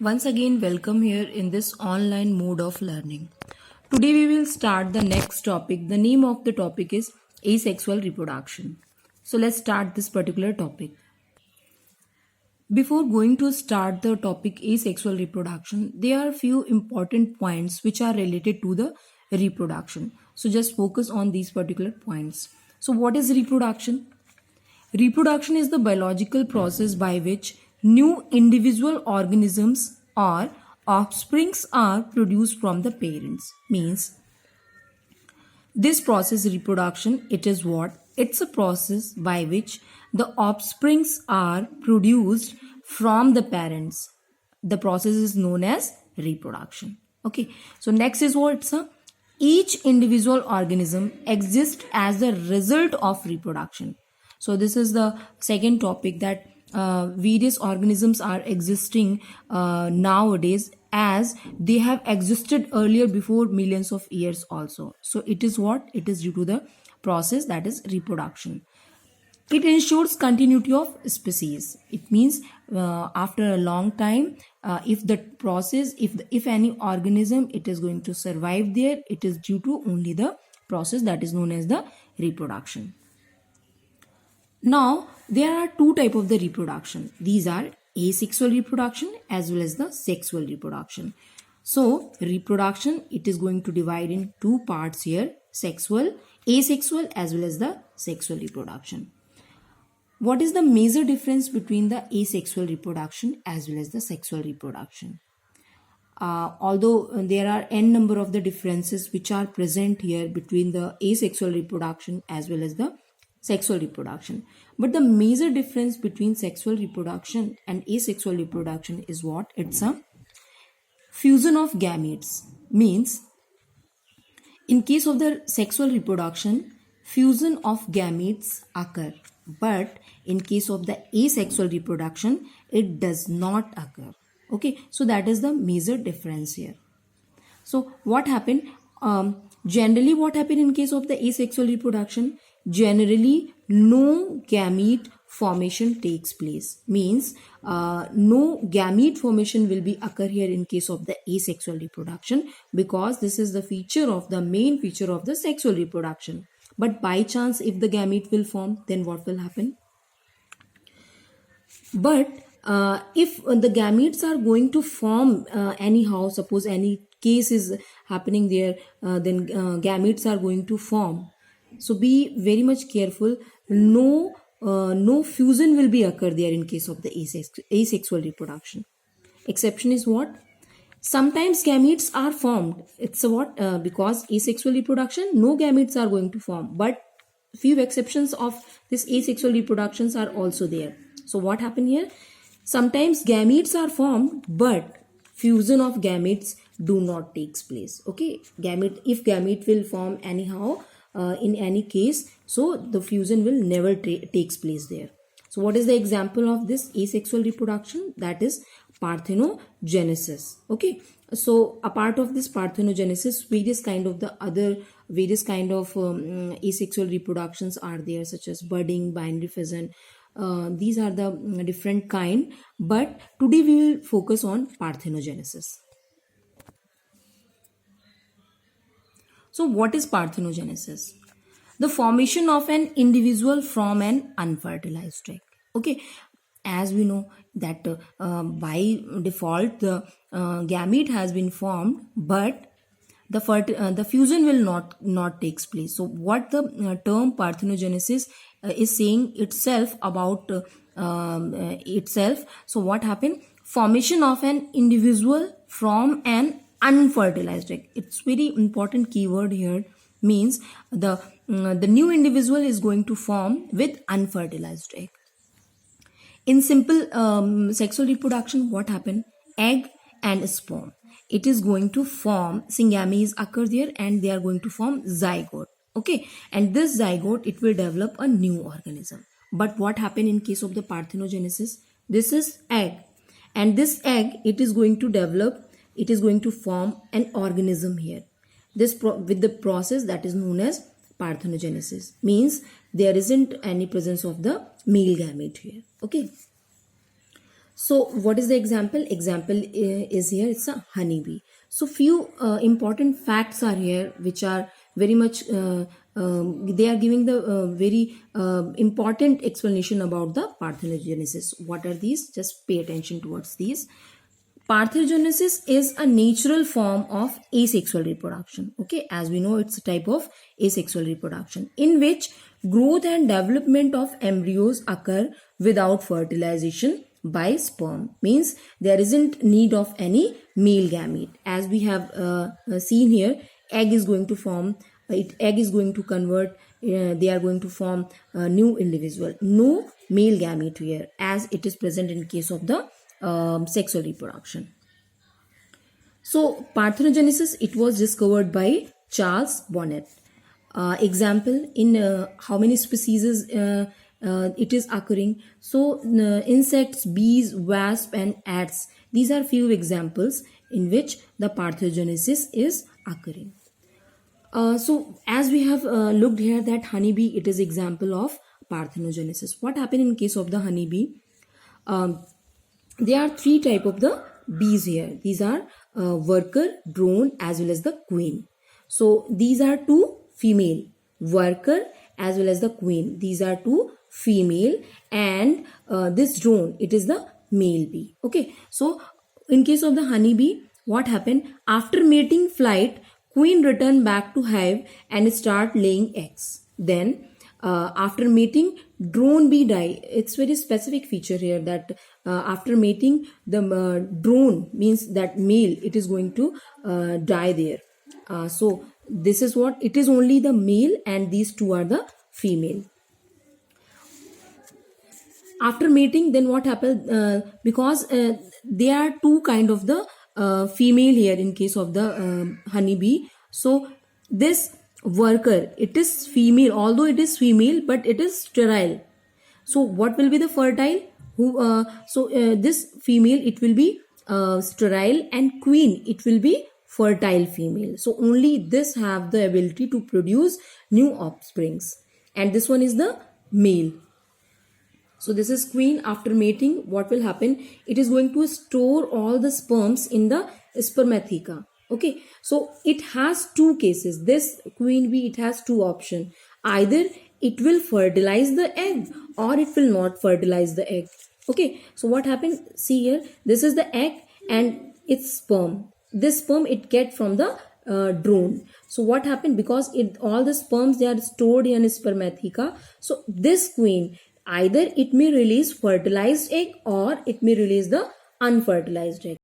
Once again, welcome here in this online mode of learning. Today we will start the next topic. The name of the topic is asexual reproduction. So let's start this particular topic. Before going to start the topic asexual reproduction, there are few important points which are related to the reproduction. So just focus on these particular points. So what is reproduction? Reproduction is the biological process by which new individual organisms or offsprings are produced from the parents. Means this process reproduction, it is what? It's a process by which the offsprings are produced from the parents. The process is known as reproduction. Okay. So next is what? Each individual organism exists as a result of reproduction. So this is the second topic, that various organisms are existing nowadays as they have existed earlier before millions of years also. So it is what? It is due to the process that is reproduction. It ensures continuity of species. It means after a long time, if the process, if any organism, it is going to survive there, it is due to only the process that is known as the reproduction. Now, there are two types of the reproduction. These are asexual reproduction as well as the sexual reproduction. So, reproduction, it is going to divide in two parts here, sexual, asexual as well as the sexual reproduction. What is the major difference between the asexual reproduction as well as the sexual reproduction? Although there are n number of the differences which are present here between the asexual reproduction as well as the sexual reproduction, but the major difference between sexual reproduction and asexual reproduction is what? It's a fusion of gametes. Means in case of the sexual reproduction, fusion of gametes occur, but in case of the asexual reproduction, it does not occur. Okay, so that is the major difference here. So what happened? Generally, what happened in case of the asexual reproduction? Generally, no gamete formation takes place. Means no gamete formation will be occur here in case of the asexual reproduction, because this is the feature of the main feature of the sexual reproduction. But by chance, if the gamete will form, then what will happen? But if the gametes are going to form anyhow, suppose any case is happening there, then gametes are going to form. So be very much careful. No fusion will be occur there in case of the asexual reproduction. Exception is what? Sometimes gametes are formed. It's a what? Because asexual reproduction, no gametes are going to form. But few exceptions of this asexual reproductions are also there. So what happened here? Sometimes gametes are formed, but fusion of gametes do not takes place. Okay, if gamete will form anyhow, in any case, so the fusion will never takes place there. So what is the example of this asexual reproduction? That is parthenogenesis. Okay, so a part of this parthenogenesis, various kind of asexual reproductions are there, such as budding, binary fission. These are the different kind, but today we will focus on parthenogenesis. So what is parthenogenesis? The formation of an individual from an unfertilized egg. Okay, as we know that by default the gamete has been formed, but the fusion will not takes place. So what the term parthenogenesis is saying itself about itself. So what happened? Formation of an individual from an unfertilized egg. It's very important keyword here. Means the new individual is going to form with unfertilized egg. In simple sexual reproduction, what happened? Egg and sperm, it is going to form, syngamies occur there, and they are going to form zygote. Okay, and this zygote, it will develop a new organism. But what happened in case of the parthenogenesis? This is egg, and this egg, it is going to develop, it is going to form an organism here. This with the process that is known as parthenogenesis. Means there isn't any presence of the male gamete here. Okay. So what is the example? Example is here, it's a honeybee. So few important facts are here which are very much they are giving the very important explanation about the parthenogenesis. What are these? Just pay attention towards these. Parthenogenesis is a natural form of asexual reproduction. Okay, as we know, it's a type of asexual reproduction in which growth and development of embryos occur without fertilization by sperm. Means there isn't need of any male gamete. As we have seen here, egg is going to form. Egg is going to convert. They are going to form a new individual. No male gamete here, as it is present in case of the sexual reproduction. So parthenogenesis, it was discovered by Charles Bonnet. Example, in how many species it is occurring? So insects, bees, wasps and ants. These are few examples in which the parthenogenesis is occurring. So as we have looked here that honeybee, it is example of parthenogenesis. What happened in case of the honeybee? There are three type of the bees here. These are worker, drone as well as the queen. So these are two female, worker as well as the queen. These are two female, and this drone, it is the male bee. Okay, so in case of the honeybee, what happened? After mating flight, queen return back to hive and start laying eggs. Then after mating, drone bee die. It's very specific feature here that after mating, the drone means that male, it is going to die there. So this is what it is, only the male and these two are the female. After mating, then what happened? Because there are two kind of the female here in case of the honeybee. So this worker, it is female, although it is female, but it is sterile. So what will be the fertile? This female, it will be sterile, and queen, it will be fertile female. So only this have the ability to produce new offsprings, and this one is the male. So this is queen. After mating, what will happen? It is going to store all the sperms in the spermatheca. Okay, so it has two cases. This queen bee, it has two options. Either it will fertilize the egg or it will not fertilize the egg. Okay, so what happened? See here, this is the egg and its sperm. This sperm it get from the drone. So what happened? Because all the sperms, they are stored in spermatheca. So this queen, either it may release fertilized egg or it may release the unfertilized egg.